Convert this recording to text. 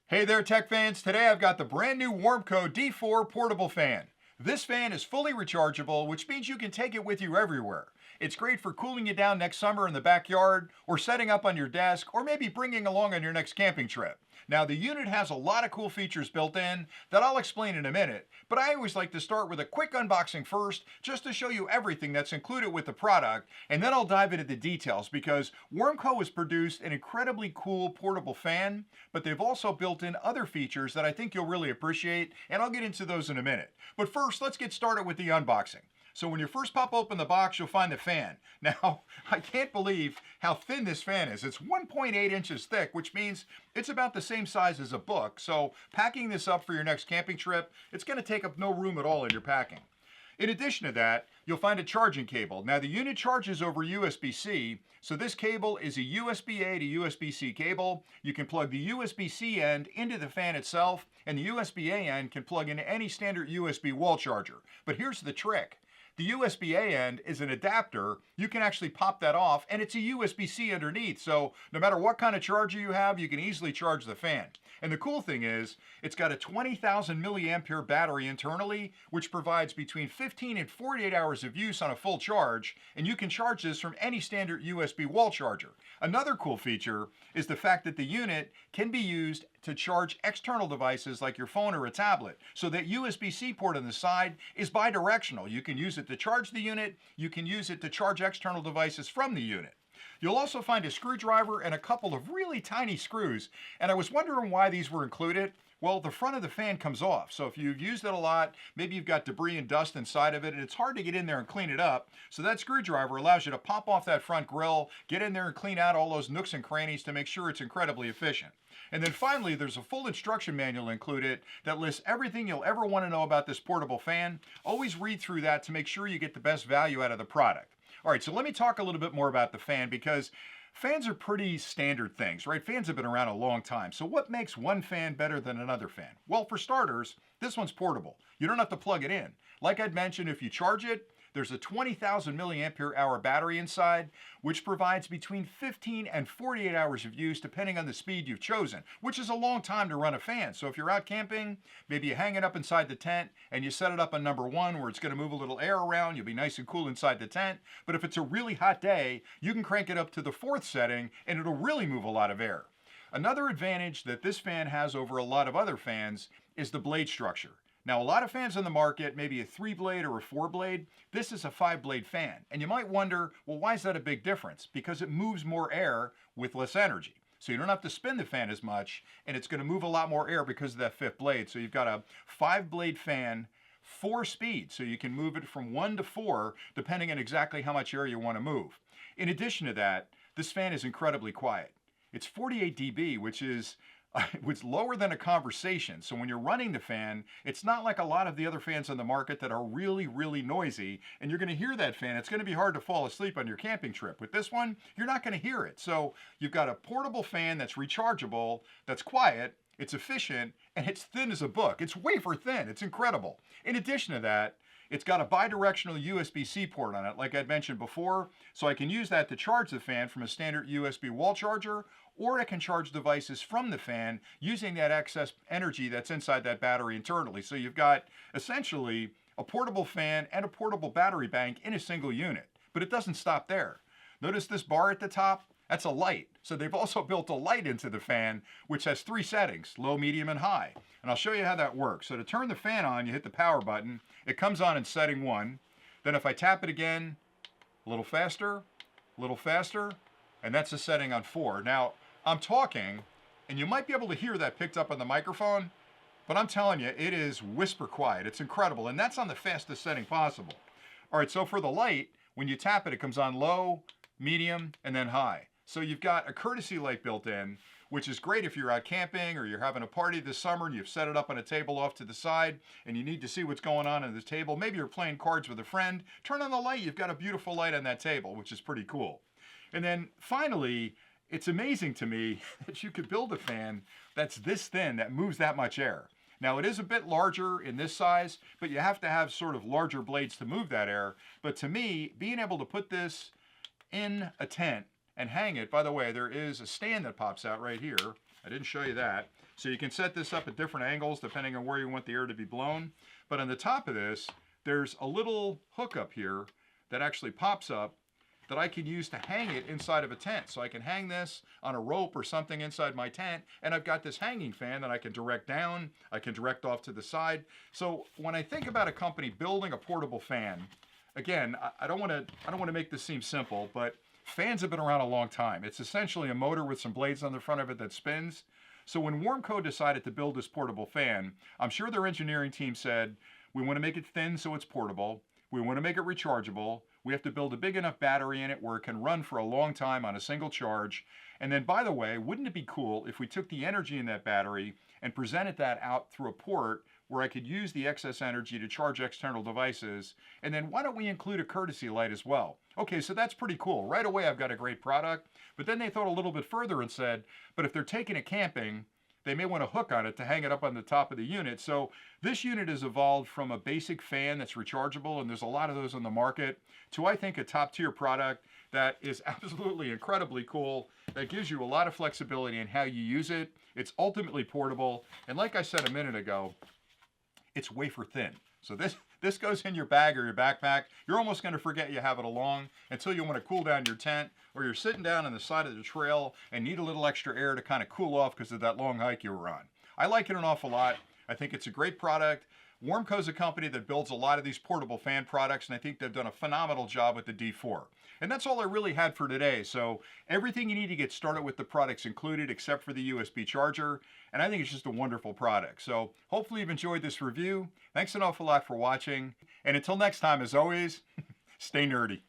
Hey there, tech fans. Today I've got the brand new Warmco D4 portable fan. This fan is fully rechargeable, which means you can take it with you everywhere. It's great for cooling you down next summer in the backyard, or setting up on your desk, or maybe bringing along on your next camping trip. Now, the unit has a lot of cool features built in that I'll explain in a minute, but I always like to start with a quick unboxing first, just to show you everything that's included with the product, and then I'll dive into the details because Warmco has produced an incredibly cool portable fan, but they've also built in other features that I think you'll really appreciate, and I'll get into those in a minute. But first, let's get started with the unboxing. So when you first pop open the box, you'll find the fan. Now, I can't believe how thin this fan is. It's 1.8 inches thick, which means it's about the same size as a book. So packing this up for your next camping trip, it's going to take up no room at all in your packing. In addition to that, you'll find a charging cable. Now the unit charges over USB-C, so this cable is a USB-A to USB-C cable. You can plug the USB-C end into the fan itself, and the USB-A end can plug into any standard USB wall charger. But here's the trick. The USB-A end is an adapter. You can actually pop that off, and it's a USB-C underneath, so no matter what kind of charger you have, you can easily charge the fan. And the cool thing is, it's got a 20,000 milliampere battery internally, which provides between 15 and 48 hours of use on a full charge, and you can charge this from any standard USB wall charger. Another cool feature is the fact that the unit can be used to charge external devices like your phone or a tablet. So that USB-C port on the side is bidirectional. You can use it to charge the unit, you can use it to charge external devices from the unit. You'll also find a screwdriver and a couple of really tiny screws, and I was wondering why these were included. Well, the front of the fan comes off, so if you've used it a lot, maybe you've got debris and dust inside of it, and it's hard to get in there and clean it up, so that screwdriver allows you to pop off that front grill, get in there and clean out all those nooks and crannies to make sure it's incredibly efficient. And then finally, there's a full instruction manual included that lists everything you'll ever want to know about this portable fan. Always read through that to make sure you get the best value out of the product. All right, so let me talk a little bit more about the fan because fans are pretty standard things, right? Fans have been around a long time. So what makes one fan better than another fan? Well, for starters, this one's portable. You don't have to plug it in. Like I'd mentioned, if you charge it, there's a 20,000 milliampere hour battery inside, which provides between 15 and 48 hours of use depending on the speed you've chosen, which is a long time to run a fan. So if you're out camping, maybe you hang it up inside the tent and you set it up on number 1 where it's going to move a little air around, you'll be nice and cool inside the tent. But if it's a really hot day, you can crank it up to the 4th setting and it'll really move a lot of air. Another advantage that this fan has over a lot of other fans is the blade structure. Now, a lot of fans on the market, maybe a 3-blade or a 4-blade. This is a 5-blade fan. And you might wonder, well, why is that a big difference? Because it moves more air with less energy. So you don't have to spin the fan as much, and it's going to move a lot more air because of that 5th blade. So you've got a 5-blade fan, 4 speeds, so you can move it from 1 to 4, depending on exactly how much air you want to move. In addition to that, this fan is incredibly quiet. It's 48 dB, which is it's lower than a conversation. So when you're running the fan, it's not like a lot of the other fans on the market that are really, really noisy. And you're going to hear that fan. It's going to be hard to fall asleep on your camping trip. With this one, you're not going to hear it. So you've got a portable fan that's rechargeable, that's quiet, it's efficient, and it's thin as a book. It's wafer thin. It's incredible. In addition to that, it's got a bidirectional USB-C port on it, like I'd mentioned before, so I can use that to charge the fan from a standard USB wall charger, or I can charge devices from the fan using that excess energy that's inside that battery internally. So you've got essentially a portable fan and a portable battery bank in a single unit. But it doesn't stop there. Notice this bar at the top? That's a light. So they've also built a light into the fan, which has 3 settings, low, medium, and high. And I'll show you how that works. So to turn the fan on, you hit the power button. It comes on in setting 1. Then if I tap it again, a little faster, and that's the setting on 4. Now, I'm talking, and you might be able to hear that picked up on the microphone, but I'm telling you, it is whisper quiet. It's incredible, and that's on the fastest setting possible. All right, so for the light, when you tap it, it comes on low, medium, and then high. So you've got a courtesy light built in, which is great if you're out camping or you're having a party this summer and you've set it up on a table off to the side and you need to see what's going on the table. Maybe you're playing cards with a friend. Turn on the light. You've got a beautiful light on that table, which is pretty cool. And then finally, it's amazing to me that you could build a fan that's this thin, that moves that much air. Now, it is a bit larger in this size, but you have to have sort of larger blades to move that air. But to me, being able to put this in a tent and hang it, by the way, there is a stand that pops out right here. I didn't show you that. So you can set this up at different angles depending on where you want the air to be blown. But on the top of this, there's a little hook up here that actually pops up that I can use to hang it inside of a tent. So I can hang this on a rope or something inside my tent, and I've got this hanging fan that I can direct down, I can direct off to the side. So when I think about a company building a portable fan, again, I don't want to make this seem simple, but fans have been around a long time. It's essentially a motor with some blades on the front of it that spins. So when Warmco decided to build this portable fan, I'm sure their engineering team said, we want to make it thin so it's portable. We want to make it rechargeable. We have to build a big enough battery in it where it can run for a long time on a single charge. And then, by the way, wouldn't it be cool if we took the energy in that battery and presented that out through a port where I could use the excess energy to charge external devices? And then why don't we include a courtesy light as well? Okay, so that's pretty cool. Right away, I've got a great product. But then they thought a little bit further and said, but if they're taking it camping, they may want to hook on it to hang it up on the top of the unit. So this unit has evolved from a basic fan that's rechargeable, and there's a lot of those on the market, to I think a top tier product that is absolutely incredibly cool, that gives you a lot of flexibility in how you use it. It's ultimately portable, and like I said a minute ago, it's wafer thin. So this goes in your bag or your backpack. You're almost going to forget you have it along until you want to cool down your tent, or you're sitting down on the side of the trail and need a little extra air to kind of cool off because of that long hike you were on. I like it an awful lot. I think it's a great product. Warmco's a company that builds a lot of these portable fan products, and I think they've done a phenomenal job with the D4. And that's all I really had for today. So everything you need to get started with the product's included except for the USB charger. And I think it's just a wonderful product. So hopefully you've enjoyed this review. Thanks an awful lot for watching. And until next time, as always, stay nerdy.